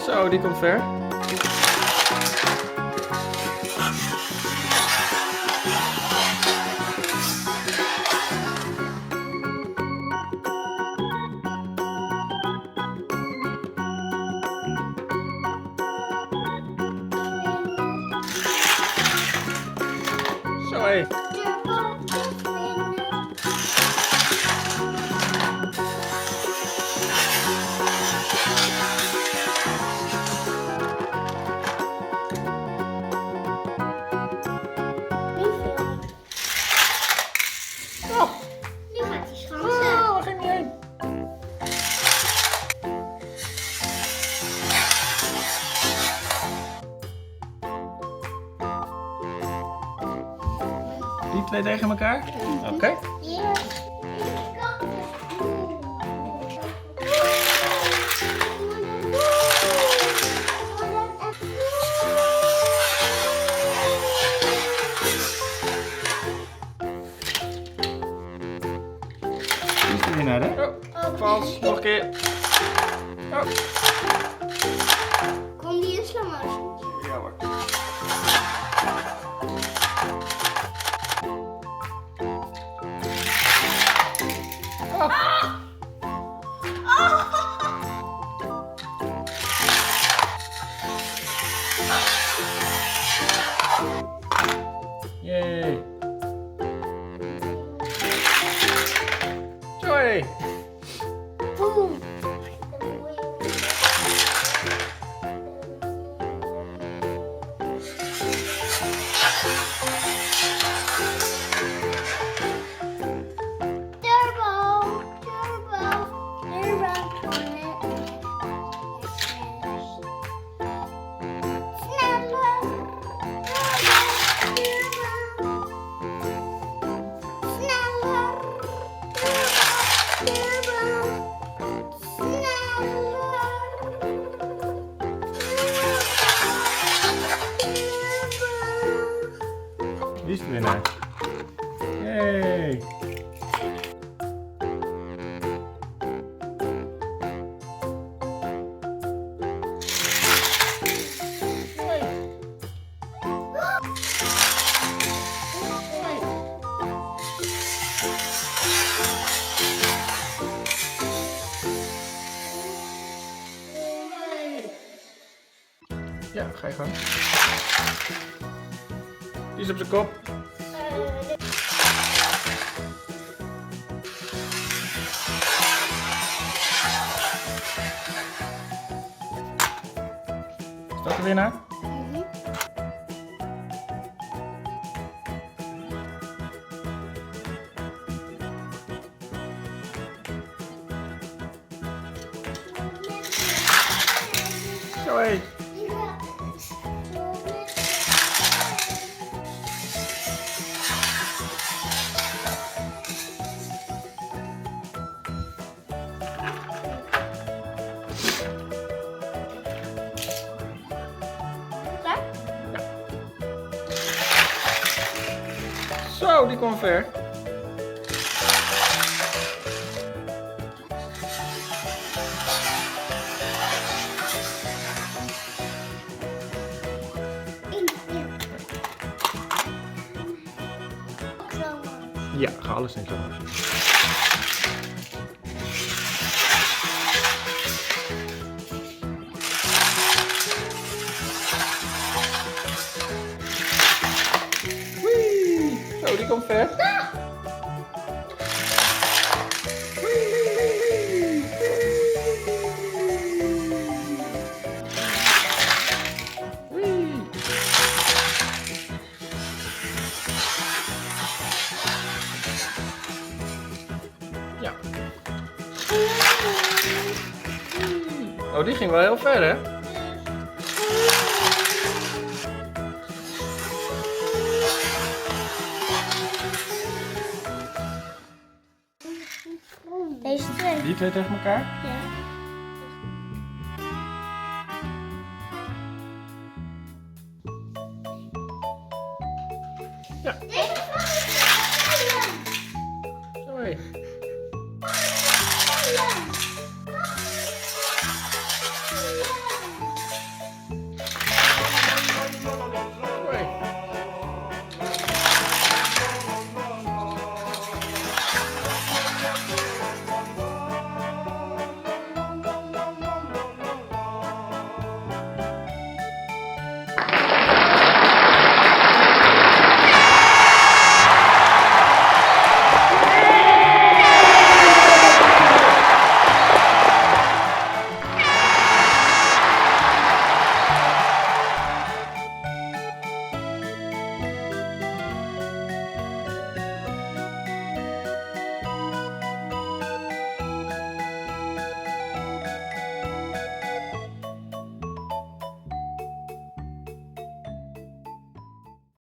Zo, die komt ver. Zo hé. Nu gaat hij schansen. Oh, waar ging die heen? Die twee tegen elkaar? Oké. Die is de winnaar, hè? Oh, vals. Nog een keer. Oh. Kom die in slow motion? Ja hoor. Yay. Joy. Boom. Wie is de winnaar? Yay. Ja, ga je gang. Die is op zijn kop. Is dat de winnaar? Zo hé. Zo, die komt ver. Ja, ga alles in slow motion. Wee! Zo, die komt ver. Ja. Oh, die ging wel heel ver, hè? Deze twee. Die twee tegen elkaar? Ja. Ja. Deze